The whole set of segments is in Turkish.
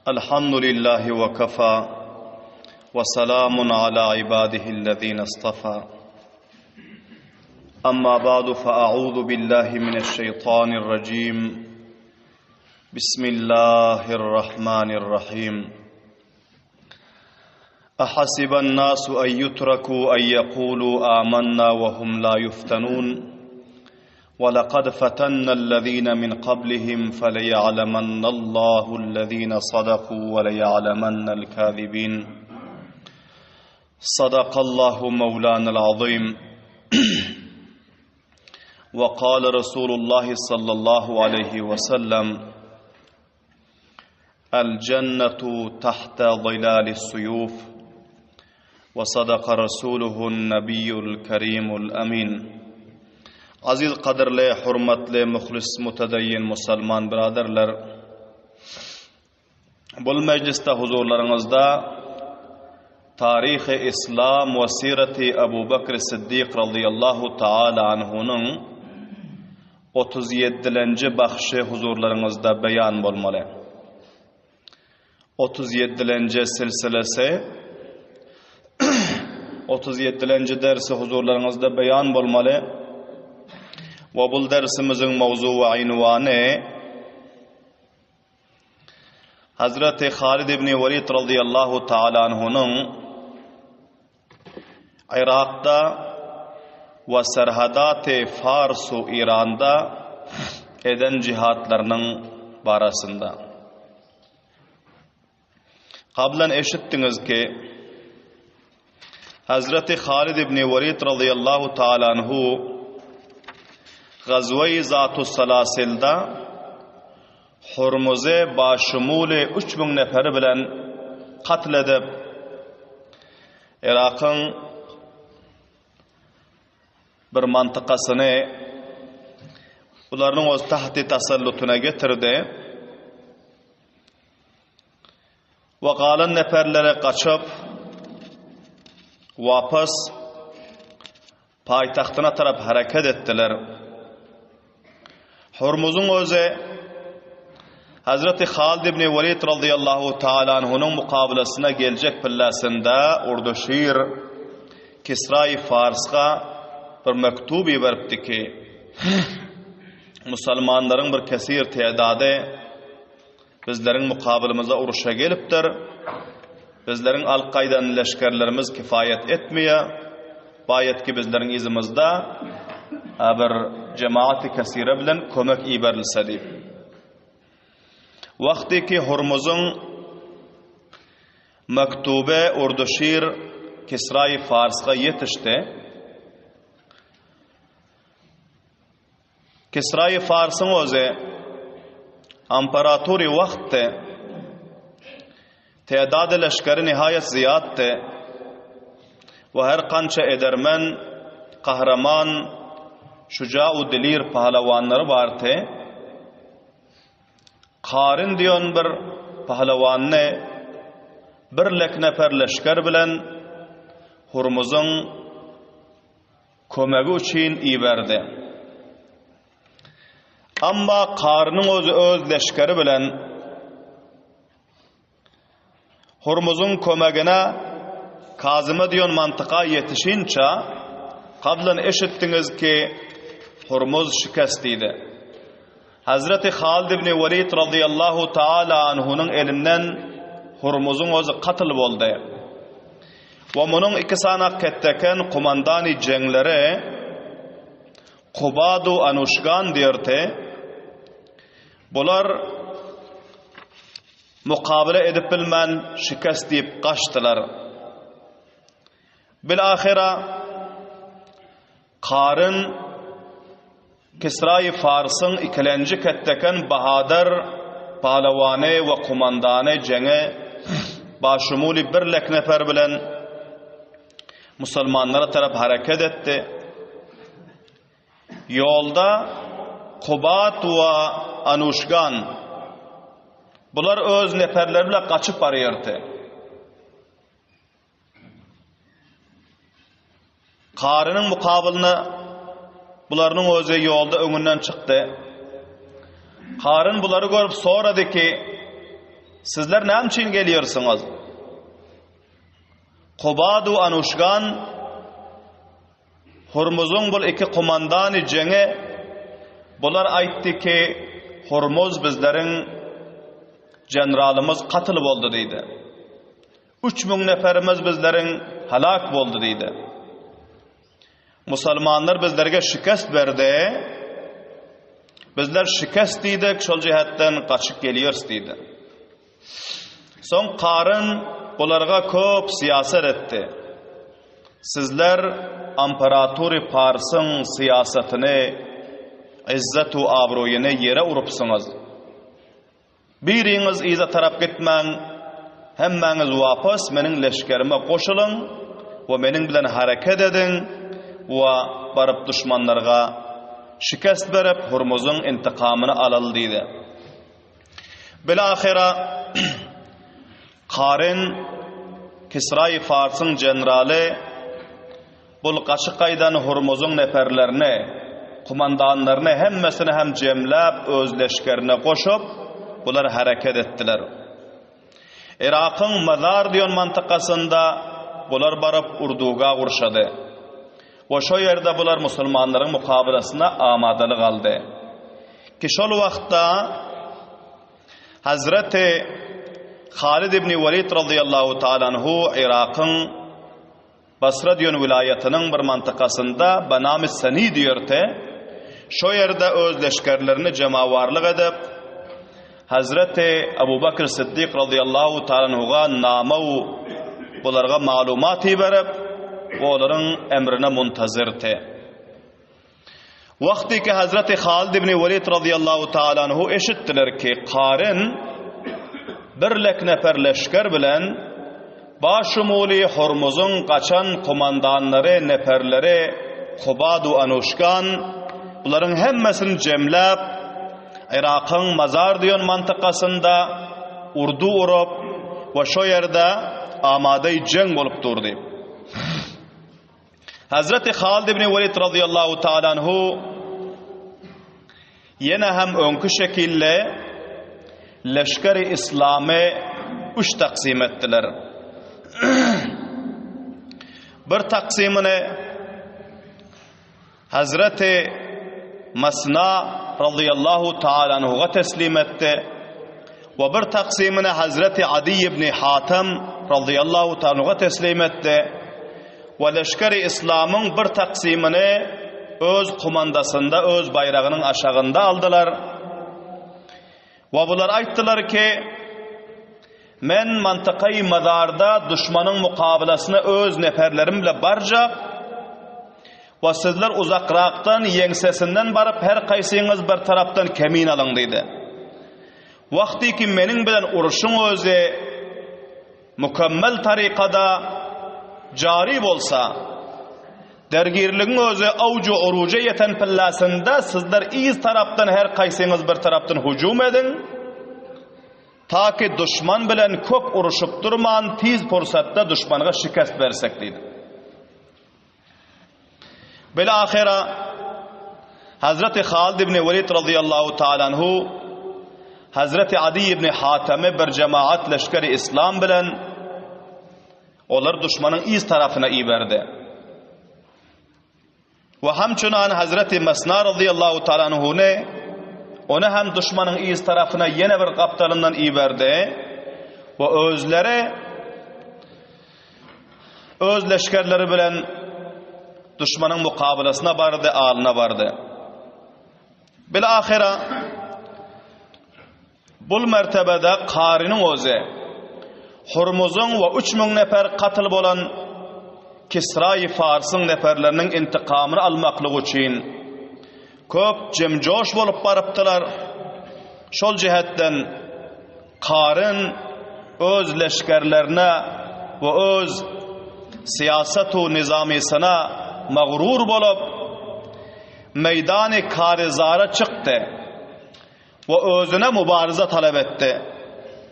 الحمد لله وكفى وسلام على عباده الذين اصطفى أما بعد فأعوذ بالله من الشيطان الرجيم بسم الله الرحمن الرحيم أحسب الناس أن يتركوا أن يقولوا آمنا وهم لا يفتنون ولقد فتنا الذين من قبلهم فليعلمن الله الذين صدقوا وليعلمن الكاذبين صدق الله مولانا العظيم وقال رسول الله صلى الله عليه وسلم الجنة تحت ظلال السيوف وصدق رسوله النبي الكريم الأمين. Aziz qadirli, hurmatli, muxlis, mutadayyin musulmon birodarlar, bu majlisda huzurlaringizda tarixi islom va sirati Abu Bakr Siddiq radhiyallohu taala anhuning 37-baxshi huzurlaringizda bayon bo'lmoqda. 37-silsilasi 37-darsi huzurlaringizda bayon bo'lmoqda. Ve bu dersimizin mavzu ve ünvanı Hazreti Halid ibn Velid radıyallahu ta'ala anhu'nun Irak'ta ve serhadat-ı Fars-ı İran'da eden cihatlarının barasında. Kablen eşittiniz ki Hazreti Halid ibn Velid radıyallahu ta'ala anhu Gazve-i Zat-ı Salasil'da Hurmuz'e başımule 3000 neferi bilen katledip Irak'ın bir mantıkasını ularning o'z tahti tasallutuna getirdi ve qalan neferlere kaçıp vapas paytaxtına taraf hareket ettiler. Hurmuz'un özü Hazreti Halid ibn Velid radıyallahu ta'ala anhu'nun mukabilesine gelecek pillasında Urduşir Kisra-i Fars'a bir mektubi veripti ki Müslümanların bir kesir tedadı bizlerin mukabilimize uruşa geliptir. Bizlerin Al-Qaydan leşkerlerimiz kifayet etmeye bayet ki bizlerin izimizde bir cemaati kesire bilen kömek iberilse deyip. Vakti ki Hurmuz'un mektube Urduşir Kisra-i Fars'a yetişti. Kisra-i Fars'ın özü imparatori vakti tedadı leşkeri nihayet ziyattı ve her kança edermen, kahraman, şuca-u dilir pahlavanları vardı. Qarin diyon bir pahlavanını bir nefer leşker bilen Hurmuz'un kömegi için iberdi. Amma Qarin'in öz leşkeri bilen Hurmuz'un kömegine Kazım'a diyon mantıqa yetişince kablen eşittiniz ki Hurmuz şikastiydi. Hazreti Halid ibn Velid radıyallahu ta'ala anhu'nun elinden Hurmuz'un özü katıl oldu. Ve bunun ikisana ketteken kumandani cengleri Kubadu Anuşgan dirti. Bular mukabele edip bilmen şikast deyip kaçtılar. Bilahira Qarin Kisra-i Fars'ın ikilenci ketteken bahadır pahlavane ve kumandane cenge başumuli bir nefer bilen Müslümanlara taraf hareket etti. Yolda Kubat ve Anuşgan bular öz neferler bile kaçıp arıyordu. Qarin'in mukabilini bularning o'zi yo'lda o'nginden chiqdi. Qarın buları görüp soradı ki, sizler ne için geliyorsunuz? Qubadu Anuşgan, Hurmuz'un bu iki kumandanı cenge, bular aytdı ki, Hurmuz bizlerin generalımız katıl oldu deydi. 3000 neferimiz bizlerin halak oldu deydi. Musulmanlar bizlerge şikast verdi. Bizler şikast deydik, şol cihetten kaçıp geliyoruz deydi. Son Qarın bularga köp siyaset etti. Sizler İmparatori Pars'ın siyasetini, izzet-u abroyunu yere urupsunuz. Biriniz iza taraf gitmen, hemmeniz vapas menin leşkerime koşulun ve menin bilen hareket edin ve barıp düşmanlarga şikast verip Hurmuz'un intikamını alal deydi. Bilahira Qarın Kisra-i Fars'ın generali bul qaşık aydan Hurmuz'un neferlerini, kumandanlarını hemmesini hem cemlep öz leşkerine koşup bular hareket ettiler. Irak'ın Mazar diyon mantıkasında bular barıp Urduga vurşadı. Ve şu yerde bular Müslümanların mukabelasına amadalık aldı. Ki şol vaqtta Hazreti Halid ibn Velid radıyallahu ta'ala anhu Irak'ın Basra diyon vilayetinin bir mantıkasında Banam-ı Sani diyordu. Şu yerde öz leşkerlerini cemavarlık edip Hazreti Abu Bakr Siddiq radıyallahu ta'ala anhuga namav bularga malumati verip ve onların emrine muntazirti. Vakti ki Hazreti Halid ibn Velid radıyallahu ta'ala anhu eşittiler ki Qarın birlek nefer leşker bilen başumuli Hurmuz'un kaçan komandanları, neferleri Qubadu Anuşgan bunların hemmesini cemlep Irak'ın Mazar diyon mantıkasında urdu urup ve şu yerde amade-i ceng olup durdu. Hazreti Halid ibn Velid radıyallahu ta'ala anhu yine hem önkü şekilde leşker-i İslam'ı 3 taksim ettiler. Bir taksimini Hazreti Masna radıyallahu ta'ala anhu'a teslim etti. Ve bir taksimini Hazreti Adi ibn Hatem radıyallahu ta'ala anhu'a teslim etti. Ve leşker-i İslam'ın bir taksimini öz kumandasında, öz bayrağının aşağında aldılar. Ve bunlar ayttılar ki men mantıkayı Mazarda düşmanın mukabelasına öz neferlerimle barcap ve sizler uzakraktan yengsesinden barıp her kaysıyınız bir taraftan kemin alın deydi. Vakti ki menin bilen uruşun özü mükemmel tarikada cari bolsa, dergirliğin özü avcu oruca yeten pillasında sizler iz taraftan her kaysıyınız bir taraftan hücum edin. Ta ki düşman bilen kök uruşup durman tiz fırsatta düşmanıga şikast versek deydi. Bilahira Hazreti Halid ibn Velid radıyallahu ta'ala anhu Hazreti Adi ibn Hatem'e bir cemaat leşkeri İslam bilen onlar düşmanın iz tarafına iyi verdi. Ve hamçunan Hazreti Masna radıyallahu ta'ala anhu ne? Onu hem düşmanın iz tarafına yine bir kaptanından iyi verdi. Ve öz leşkerleri bilen düşmanın mukabelasına vardı, alına vardı. Bilahira bu mertebede Qarının özü Hurmuz'un ve 3000 nefer katıl olan Kisra-i Fars'ın neferlerinin intikamını almaklığı için köp cemcoş bolup barıptılar. Şol cihetten Qarın öz leşkerlerine ve öz siyasetu nizamisine mağrur bolup meydan-ı karizara çıktı ve özüne mübarize talep etti.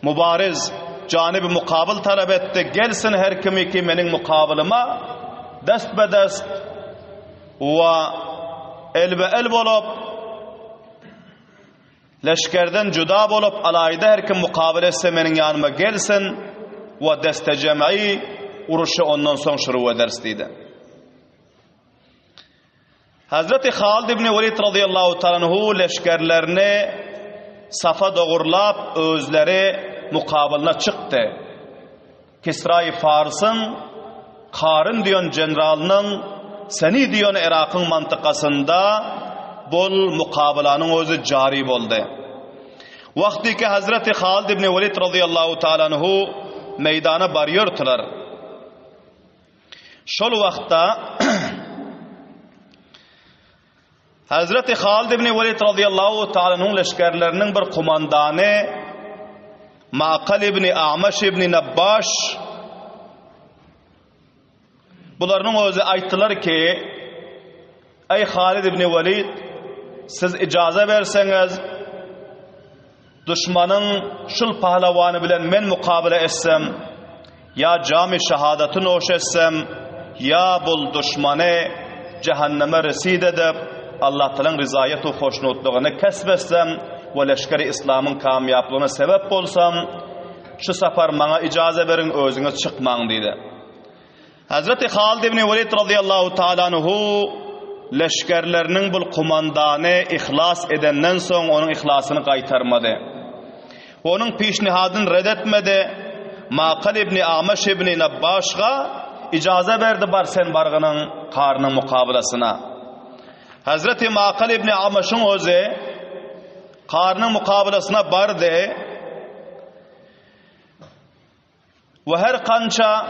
Mübariz canibi mukabil talep etti. Gelsin her kimi ki menin mukabilima dest be dest ve el be el bolup leşkerden juda bolup alayda her kim mukabele etse menin yanıma gelsin ve deste cem'i uruşu ondan son şuru ederiz deydi. Hazreti Halid ibn Velid radıyallahu ta'ala anhu leşkerlerini safa doğurlap özleri mukabalına çıktı. Kisra-i Fars'ın Karın diyon generalının seni diyon Irak'ın mantıkasında bol mukabalanın özü cari oldu. Vakti ki Hazreti Halid ibn Velid radıyallahu ta'ala anhu meydana barıyordular. Şol vakta Hazreti Halid ibn Velid radıyallahu ta'ala anhu leşkerlerinin bir kumandanı Ma'qal ibn A'mash ibn Nabbash bularının özü ayttılar ki ey Halid ibn Velid siz icaza verseniz düşmanın şul pahlavanı bilen men mukabele etsem ya cami şehadatı noş etsem ya bul düşmanı cehenneme resid edip Allah Teala'nın rızayet ve hoşnutluğunu kesbetsem ve leşkeri İslam'ın kamiyablığına sebep olsam şu sefer bana icaza verin özünüz çıkman dedi. Hazreti Halid ibn Velid radıyallahu ta'ala anhu leşkerlerinin bu kumandanı ihlas edenden son onun ihlasını kaytarmadı. Onun pişnihadını reddetmedi. Ma'qal ibn A'mash ibn Nabbash'a icaza verdi bar sen bargının karnının mukabelasına. Hazreti Ma'qal ibn A'mash'ın özü karnının mukabelasına bardı ve her kança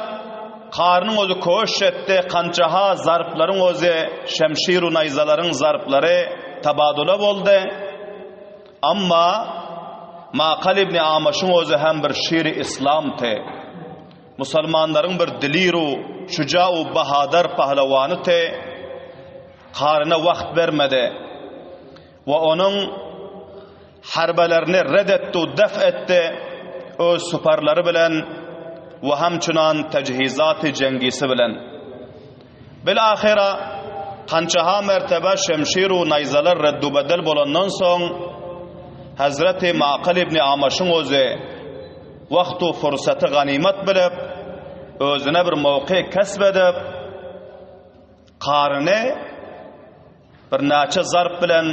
karnın özü koş etti, kançaha zarpların özü, şemşiru nayzaların zarpları tabadula oldu. Amma Ma'qal ibn A'mash'ın özü hem bir şiir-i İslam'tı. Musulmanların bir diliru, şuca-u bahadar pahlavanıtı. Karına vakt vermedi. Ve onun harbelerini reddetti, def etti. Öz süperleri bilen ve hamçunan tecihizat-ı cengisi bilen. Bilahira kançaha mertebe şemşiru nayzalar reddu bedel bolandan son Hazreti Ma'qal ibn A'mash'ın özü vaktu fırsatı ganimet bilip özüne bir mevki kesbedip karını bir naçı zarp bilen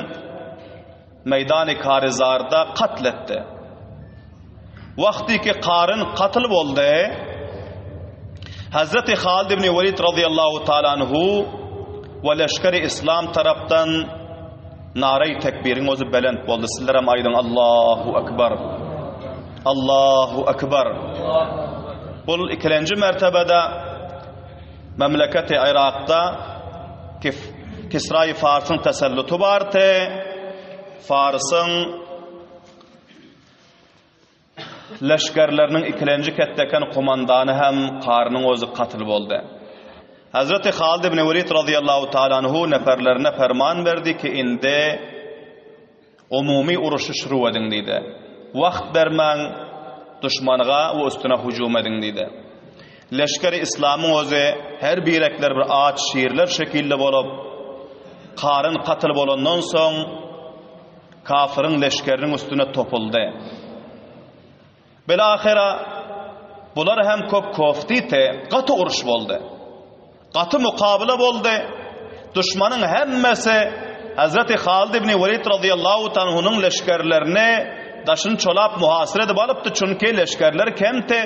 meydan-ı karizarda katletti. Vakti ki karın katıl oldu, Hazreti Halid ibn Velid radıyallahu ta'ala anhu ve leşkeri İslam taraftan nare-i tekbirin özü belend oldu. Sizlere aydın Allahu Ekber, Allahu Ekber. Bu ikinci mertebede memleketi Irak'ta Kisra-i Fars'ın tesellutu vardı. Fars'ın leşkerlerinin ikinci ketteken kumandanı hem karının özü katıl oldu. Hazreti Halid ibn Velid radıyallahu ta'ala anhu neferlerine ferman verdi ki indi umumi uruşu şuru edin dedi. Vakt vermen düşmanıga ve üstüne hücum edin dedi. Leşkeri İslam'ın özü her birekler bir ağaç şiirler şekilde bolup karın katıl bolandan son kafirin leşkerinin üstüne topuldu. Bilahira bular hem köp koftite katı uruş oldu. Katı mukabele oldu. Düşmanın hemmesi Hazreti Halid ibn Velid radıyallahu ta'ala'nın leşkerlerini daşın çolap muhasır edip alıptı. Çünkü leşkerler kemti.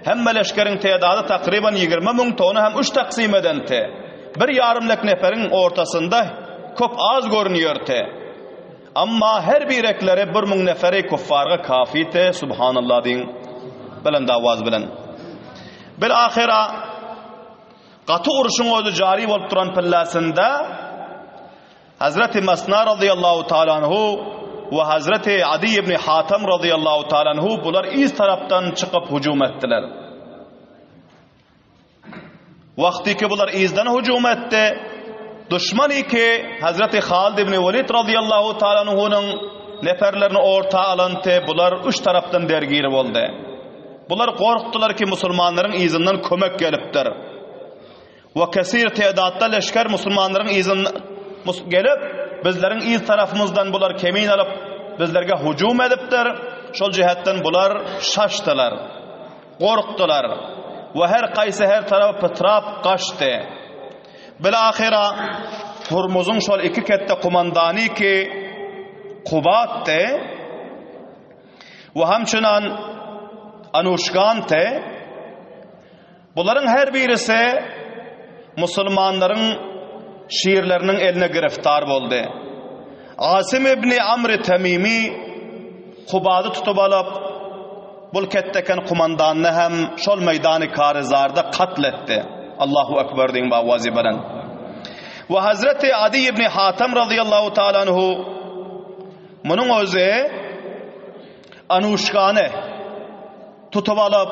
Hemme leşkerin tedadı takriben 20 bin tonu hem 3 taksim edenti. Bir yarımlık neferin ortasında köp az görünüyordu. Amma her birekleri bir mun neferi kuffarga kafite subhanallah din bilen davaz bilen. Bilahira katı uruşun özü cari olup duran pillasında Hazreti Masna radıyallahu ta'ala anhu ve Hazreti Adi ibn Hatem radıyallahu ta'ala anhu bular iz taraftan çıkıp hücum ettiler. Vakti ki bular izden hücum etti, düşmanı ki Hazreti Halid ibn Velid radıyallahu ta'ala anhu'nun neferlerini orta alantı bular üç taraftan dergir oldu. Bular korktular ki Müslümanların izinden kömek geliptir. Ve kesir tedatta leşker Müslümanların izinden gelip bizlerin iz tarafımızdan bular kemin alıp bizlerge hücum edipdir. Şol cihetten bular şaştılar, korktular ve her qaysı her tarafı pıtrap kaçtı. Bilahira Hurmuz'un şol iki kette kumandani ki Kubat'te ve hamçınan Anuşkan'te, bunların her birisi Müslümanların şiirlerinin eline giriftar oldu. Asim ibn Amr Temimi Kubat'ı tutup alıp bul ketteken kumandanını hem şol meydanı Karizar'da katletti. Allahu Ekber deyin bavazi bilen. Ve Hazreti Adi ibn Hatem radıyallahu ta'ala anhu bunun özü Anuşkan'ı tutup alıp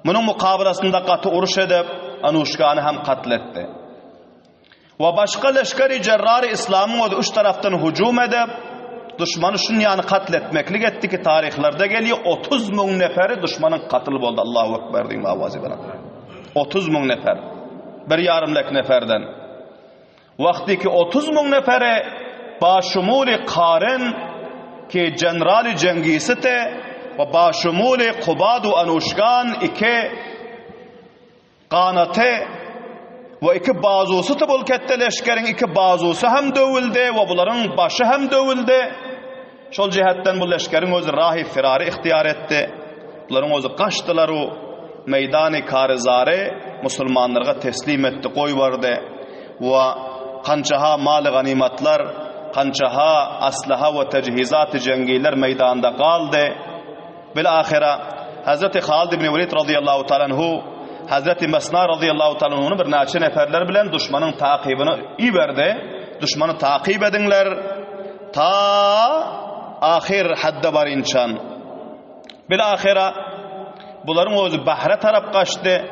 bunun mukabelasında katı uruş edip Anuşkan'ı hem katletti. Ve başka leşkeri cerrar-ı İslam'ın o üç taraftan hücum edip düşmanı şunun yani katletmeklik etti ki tarihlerde geliyor 30.000 neferi düşmanın katılıp oldu. Allahu Ekber deyin avazi bana. 30.000 nefer. Bir yarımlık neferden. Vakti ki 30.000 nefere başumuli Karen ki generali Cengisi te ve başumuli Kubadu Anuşkan iki kanate ve iki bazusu tıbıl kette leşkerin iki bazusu hem dövüldü ve bunların başı hem dövüldü. Şol cihetten bu leşkerin özü rahi firari ihtiyar etti. Bunların özü kaçtılar o meydan-ı Karizar'ı Müslümanlara teslim etti, koy vardı. Ve kançaha mal ganimatlar, kançaha aslaha ve tecihizat-ı cengiler meydanda kaldı. Bilahira Hazreti Halid ibn Velid radıyallahu ta'ala anhu Hazreti Mesna radıyallahu ta'ala anhu'nun bir neçe neferler bilen düşmanın takibini iyi verdi. Düşmanı takip edinler ta ahir hadde barinçan. Bilahira bunların özü bahre taraf kaçtı.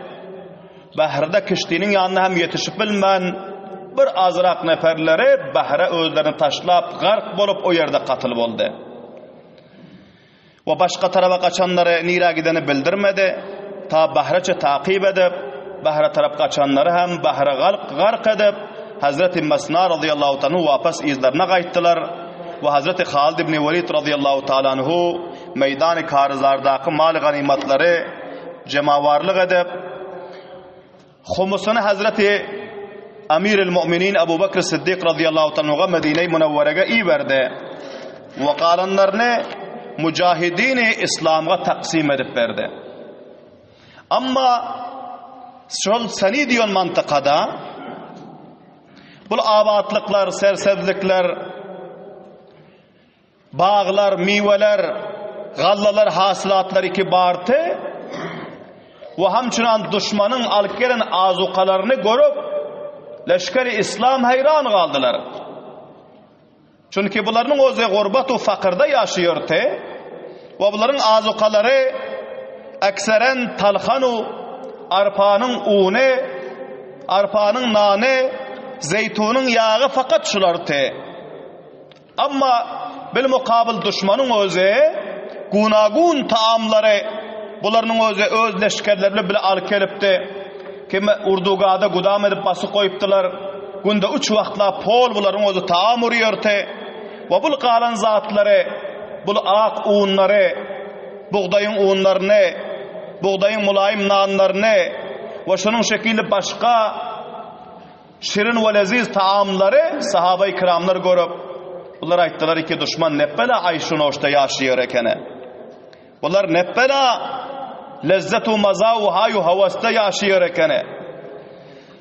Bahrda kiştinin yanına hem yetişip bilmen bir azrak neferleri bahre özlerini taşlap gark bolup o yerde katılıp oldu. Ve başka tarafa kaçanları nira gideni bildirmedi. Ta bahreçe takip edip bahre taraf kaçanları hem bahre gark edip Hazreti Mesna radıyallahu ta'ala vapas izlerine kayıttılar. Ve Hazreti Halid ibn Velid radıyallahu ta'ala anhu meydan-ı Karizar'daki mal ganimatları cemavarlık edip humusunu Hazreti Amir-i Müminin Ebu Bekir Siddiq radıyallahu ta'ala anhu'a Medine-i Münevvere'ye iyi verdi. Ve kalanlarını mücahidini İslam'a taksim edip verdi. Ama şol seni diyon mantıkada bu abatlıklar, sersevlikler, bağlar, miveler, gallalar, hasılatlar iki bağırtı ve hamçınan düşmanın alıp gelen azukalarını görüp leşkeri İslam hayran kaldılar. Çünkü bunların özü gurbatu fakirde yaşıyordu ve bunların azukaları ekseren talhanu, arpanın unu, arpanın nane, zeytunun yağı fakat şulardı. Ama bil mukabil düşmanın özü gunagun taamları bunların özü öz leşkerlerle bile alıp gelipti. Kimi Urduga'da gudam edip bası koyuptular. Günde 3 vaktla pol bunların özü taam uruyordu. Ve bu kalan zatları, bu ak unları, buğdayın unlarını, buğdayın mulayim nanlarını ve şunun şekilde başka şirin ve leziz taamları sahabe-i kiramlar görüp bunlar ayttılar ki düşman nebbela ayşun hoşta yaşıyor ekene. Bunlar nebbela lezzetu mazavu hayu havasta yaşıyor ekene.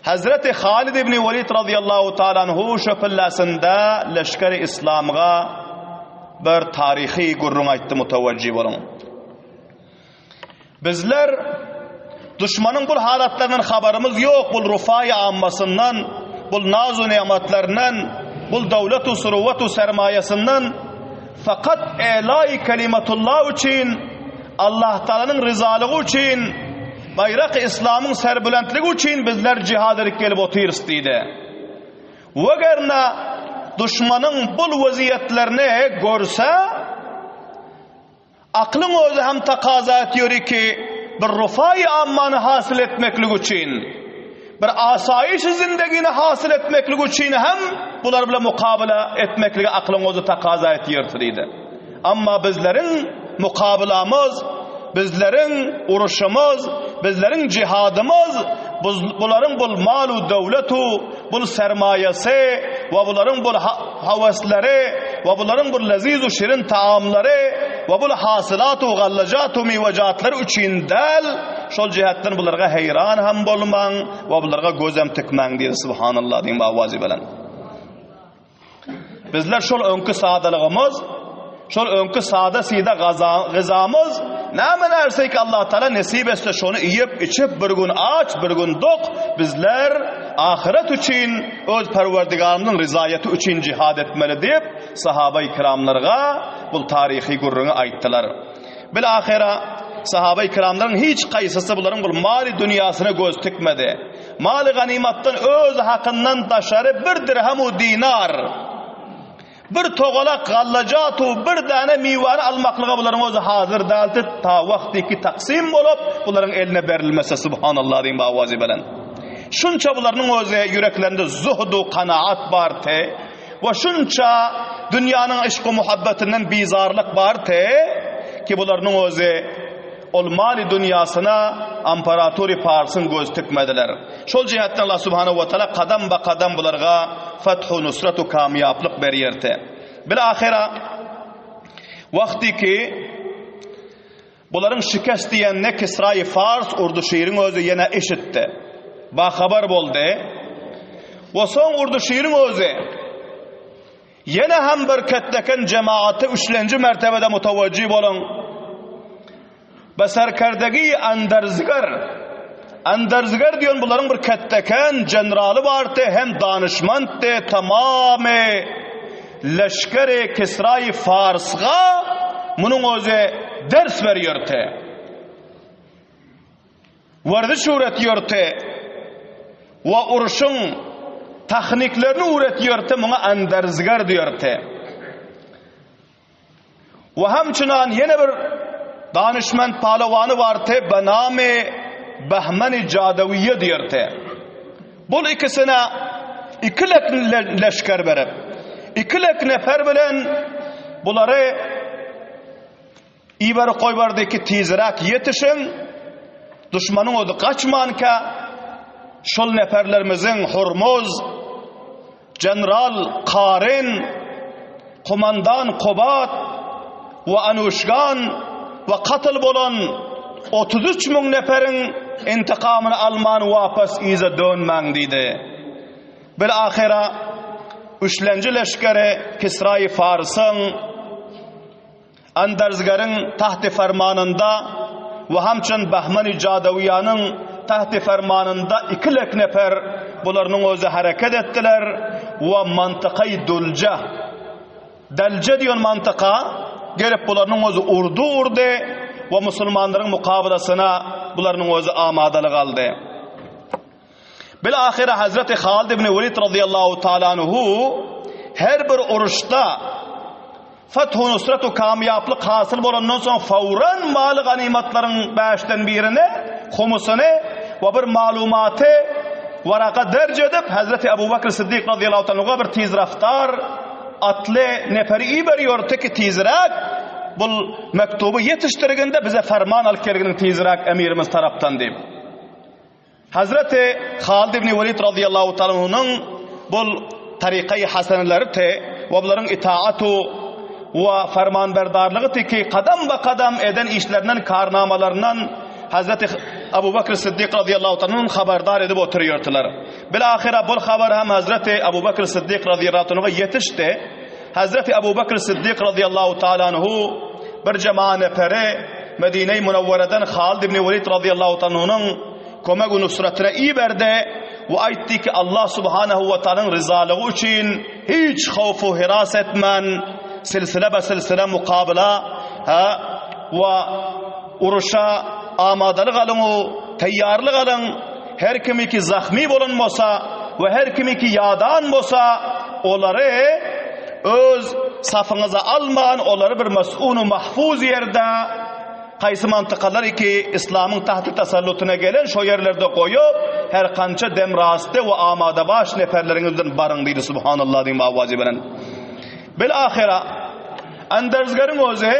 Hazreti Halid ibn Velid radıyallahu ta'ala anhu şöpüllasında leşkeri İslam'a bir tarihi gurrun ayttı mutevecci olun. Bizler düşmanın bu halatlarından haberimiz yok. Bu rufai ammasından, bu nazu nimetlerden, bu devletu suruvetu sermayesinden fakat elai kelimetullah için Allah Teala'nın rızalığı için bayrak İslam'ın serbülentliği için bizler cihad edip gelip oturistiydi. Ve gerna düşmanın bu vaziyetlerini görse aklın özü hem takaza ediyor ki bir rufai ammanı hasıl etmeklik için bir asayiş zindagini hasıl etmeklik üçün hem bular bilen mukabala etmekligi aklımızı takaza etiyirtirdi. Amma bizlerin mukabilamız, bizlerin uruşumuz, bizlerin cihadımız, buların bul malu devletu, bul sermayesi ve buların bul havasları ve buların bul lezizu şirin taamları ve bul hasılatu gallacatu mivacatları üçün del şol cihatdan bularga heyran ham bolman ve bularga gözem tikman diye subhanallah diyeyim avazi bilen. Bizler şol önkü sadalığımız, şol önkü sada sida gızamız näme närsek Allah Taala nesip etse şonu yiyip içip bir gün aç bir gün dok bizler ahiret üçün öz Perverdigarımızın rızayeti üçün cihad etmeli deyip sahabe-i kiramlarga bu tarihi gurrunu ayttılar. Bilahira sahabe-i kiramların hiç kayısısı bunların bu mali dünyasına göz tikmedi. Mali ganimattan öz hakkından taşarı bir dirhemu dinar, bir toğalak gallacatu, bir tane mivani almaklığa bunların özü hazır daldı. Ta vaktiki taksim olup bunların eline verilmesi subhanallah diyeyim avazi bilen. Şunça bunların özü yüreklerinde zuhdu, kanaat var te. Ve şunça dünyanın aşkı muhabbetinden bizarlık var te. Ki bunların özü ol mali dünyasına imparatori Pars'ın göz tikmediler. Şol cihattan Allah subhanahu ve taala kadam ba kadam bularga fethu nusratu kamyaplık beriyerdi. Bilahira vakti ki buların şikast diyenine Kisra-i Fars urdu şiirin özü yine eşitti. Ba haber boldu. Ve son urdu şiirin özü yine hem bir ketteken cemaati 3. mertebede mutavacci bolun. Basarkardagi Andarzgar diyon bunların bir ketteken generali vardı hem danışmandı tamamı leşkeri Kisra-i Fars'a bunun özü ders veriyordu. Vardiş öğretiyordu ve uruşun tekniklerini öğretiyordu buna Andarzgar diyordu. Ve hemçinan yine bir danışman palavanı vardı benami Bahman-ı Cadaviye diyordu. Bu ikisine ikilek leşker verip ikilek nefer bilen bunları iber koybardaki tizrak yetişin düşmanın odu kaçman ka şol neferlerimizin Hormuz, General Karin, Kumandan Kubat ve Anuşgan ve katıl bolan 33 bin neferin intikamını alman vapas ize dönmen dedi. Bilahira 3. leşkeri Kisra-i Fars'ın Andarzgar'ın tahti fermanında ve hamçın Bahman-ı Cadaviyanın tahti fermanında 2 lek nefer bularının özü hareket ettiler ve mantıkayı Delce diyor mantıka gelip bularının özü urdu ve Müslümanların mukabelasına bularının özü amadalık aldı. Bilahira Hazreti Halid ibn Velid radıyallahu ta'ala anhu her bir uruşta Fethu Nusratu kamyaplık hasıl olandan sonra fauran malı ganimatların 5'ten birini, humusunu ve bir malumatı varaka derc edip Hazreti Ebu Bakr Sıddık radıyallahu ta'ala bir tizraftar atlı neferi iyi veriyor ki tizrak bu mektubu yetiştirginde bize ferman alıp gelginin tizrak emirimiz taraftan deyip. Hazreti Halid ibn Velid radıyallahu ta'ala'nın bu tarikayı haseneleri te ve bunların itaatu ve fermanberdarlığı te ki kadam ba kadam eden işlerinden karnamalarından Hazreti Ebu Bakr Sıddık radıyallahu ta'ala'nın haberdar edip oturuyordular. Bilahira bu haber hem Hazreti Ebu Bakr Sıddık radıyallahu ta'ala'ya yetişti. Hazreti Ebu Bakr Sıddık radıyallahu ta'ala'nın bir cema'a neferi Medine-i Münevvere'den Halid ibn Velid radıyallahu ta'ala'nın kömek nusretine iyi verdi ve aytti ki Allah subhanahu ve ta'ala'nın rızalığı için hiç havfu hiras etmen, silsile be silsile mukabala ve uruşa amadalık alın, teyyarlık alın. Her kimi ki zahmi bulunmasa ve her kimi ki yadan olsa onları öz safınıza alman, onları bir mes'unu mahfuz yerde qaysı mantıqalar ki İslam'ın tahtı tasallutuna gelen şu yerlerde koyup her kança demrastı ve amada baş neferlerinizden barın deydi subhanallah diyeyim avazi bilen. Bil ahira Andersgar'ın özü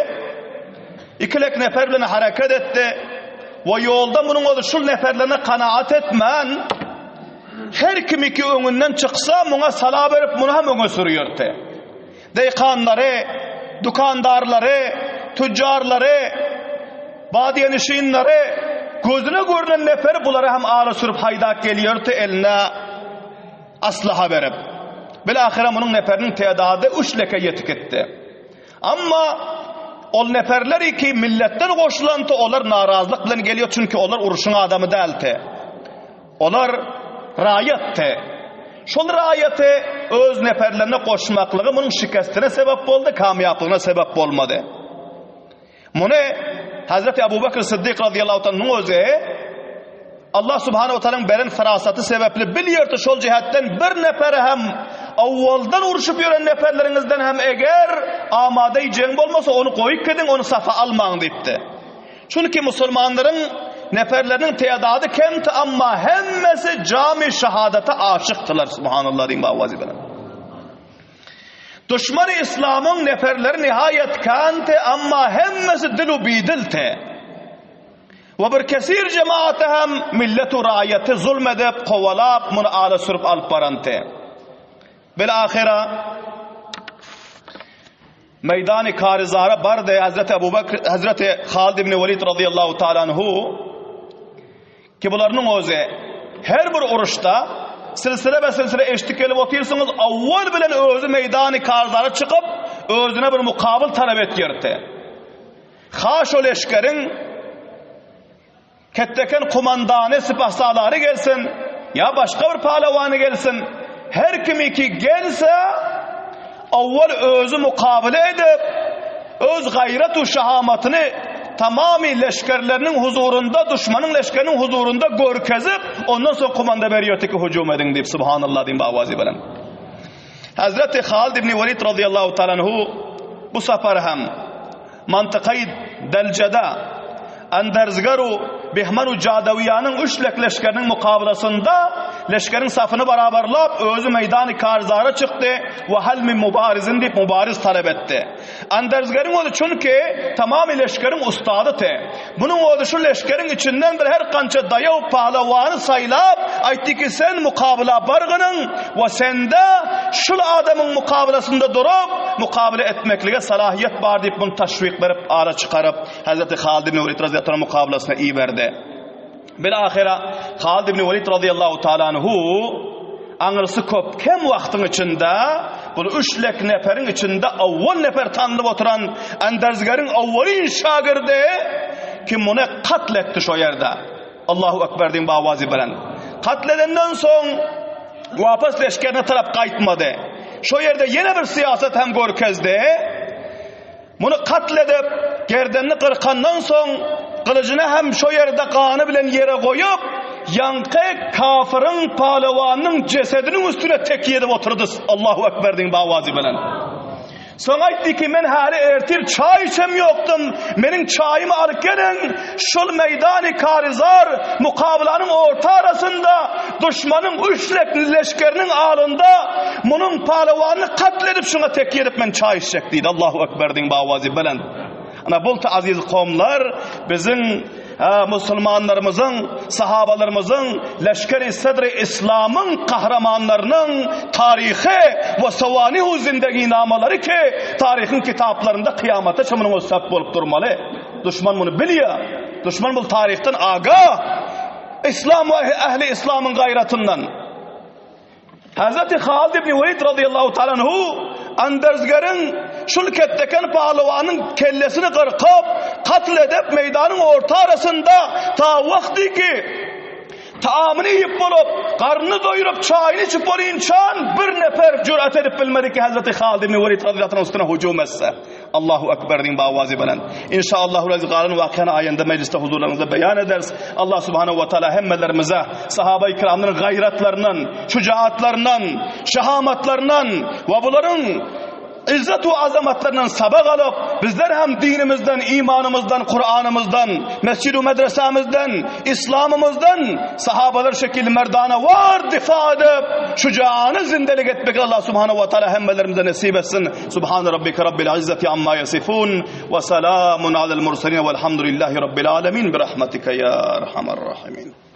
ikilek nefer bilen hareket etti ve yolda bunun odu şul neferlerine kanaat etmen her kimi ki önünden çıksa buna sala verip bunu hem öne sürüyordu. Deykanları, dukandarları, tüccarları, badiyen işinleri, gözüne görünen neferi bunları hem ağrı sürüp haydak geliyordu eline aslaha verip. Bilahire bunun neferinin tedadı 3 leke yetik etti. Ama o neferleri ki milletten koşulantı onlar narazılık bilen geliyor çünkü onlar uruşun adamı değildi. Onlar rayetti. Şol rayeti öz neferlerine koşmaklığı bunun şikestine sebep oldu, kamyaplığına sebep olmadı. Bunu Hazreti Ebu Bekir Sıddık radıyallahu anh'ın özü Allah subhanehu ve teala'nın beren ferasatı sebeple biliyordu şol cihetten bir neferi hem avvaldan uruşup yören neferlerinizden hem eğer amade-i cenb olmasa onu koyup gidin onu safa almayın deyipti. Çünkü Müslümanların neferlerinin tedadı kenti ama hemmesi cami şehadete aşıktılar subhanallah diyeyim avazi bana. Düşman-ı İslam'ın neferleri nihayet kenti ama hemmesi dilu bidilti. Ve bir kesir cemaati hem milletu rayeti zulmedip kovalap bunu ağla sürüp alıp baranti. Bilahira meydan-ı karizara barde Hazreti Ebu Bekir, Hazreti Halid ibn Velid radıyallahu ta'ala anhu ki bunların özü her bir oruçta silsile ve silsile eşlik edip otuyorsunuz avval bilen özü meydan-ı karizara çıkıp özüne bir mukabil talep ettirdi. Haş o leşkerin ketteken kumandanı sipahsaları gelsin ya başka bir pahlevanı gelsin her kimi ki gelse avval özü mukabele edip öz gayret-u şahamatını tamamı leşkerlerinin huzurunda düşmanın leşkerinin huzurunda görkezip ondan sonra kumanda veriyor ki hücum edin deyip subhanallah diyeyim avazi bilen. Hazreti Halid ibn Velid radıyallahu ta'ala anhu bu sefer hem mantıkayı Delce'de Andersgaru Bihmanu Cadaviyanın 3 leşkerinin mukabelasında leşkerin safını beraberlap özü meydan-ı karzara çıktı ve hal min mubarizin deyip mubariz talep etti. Andersgar'ın oldu çünkü tamamı leşkerin ustadıtı. Bunun oldu şu leşkerin içinden bir her kança dayav pahlavanı sayılap aytti ki sen mukabela bargının ve sende şu adamın mukabelasında durup mukabele etmekliğe salahiyet var deyip bunu teşvik verip ara çıkarıp Hazreti Halid ibn Velid radıyallahu anh mukabelasına iyi verdi. Bilahira Halid ibn Velid radıyallahu ta'ala anhu anırsı köp kem vaktin içinde bunu 3 lek neferin içinde avval nefer tanınıp oturan Andersgar'ın avvalin şagirdi ki bunu katletti şu yerde. Allahu Ekber deyin bavazi bilen. Katledenden son vapas leşkerine taraf kayıtmadı. Şu yerde yine bir siyaset hem görkezdi. Bunu katledip gerdenini kırkandan son kılıcını hem şu yerde kanı bilen yere koyup yankı kafirin pahlevanının cesedinin üstüne tekiye edip oturdu. Allahu Ekber deyin bavazi bilen. Sonra aytti ki men hali ertir çay içem yoktum. Menin çayımı alıp gelin. Şul meydan-ı karizar mukabelanın orta arasında düşmanın 3 leşkerinin ağında bunun pahlevanını katledip şuna tekiye edip men çay içecek deydi. Allahu Ekber deyin bavazi bilen. Ana bulta aziz kavmlar bizim Müslümanlarımızın, sahabalarımızın, leşker-i sadr-ı İslam'ın kahramanlarının tarihi ve savanihu zindagi namaları ki tarihin kitaplarında kıyamata çamının o sebep olup durmalı. Düşman bunu biliyor. Düşman bu tarihten agah. İslam ve ehli İslam'ın gayretinden. Hazreti Halid ibn Velid radıyallahu ta'ala anhu Andersgar'ın şulketteken pahlevanın kellesini kırkıp katledip meydanın orta arasında ta vakti ki taamını yiyip bulup karnını doyurup çayını içip insan bir nefer cüret edip bilmedi ki Hazreti Halid ibn Velid radıyallahu anh üstüne hücum etse. Allahu Ekber deyin bavazi bilen. İnşallah razıgalın vakıyanı ayında mecliste huzurlarınızda beyan ederiz. Allah subhanehu ve teala hemmelerimize sahabe-i kiramların gayretlerinden, şücaatlarından, şehamatlarından ve bunların izzet ve azametlerinden sabah alıp bizler hem dinimizden, imanımızdan, Kur'an'ımızdan, mescid-i medresemizden, İslam'ımızdan sahabeler şekilli merdana var difa edip şucaanı zindelik etmek Allah subhanahu ve teala hemmelerimize nasip etsin. Subhane rabbike rabbil izzeti amma yasifun ve selamun alel murselin velhamdülillahi rabbil alemin bi rahmetike ya erhamer rahimin.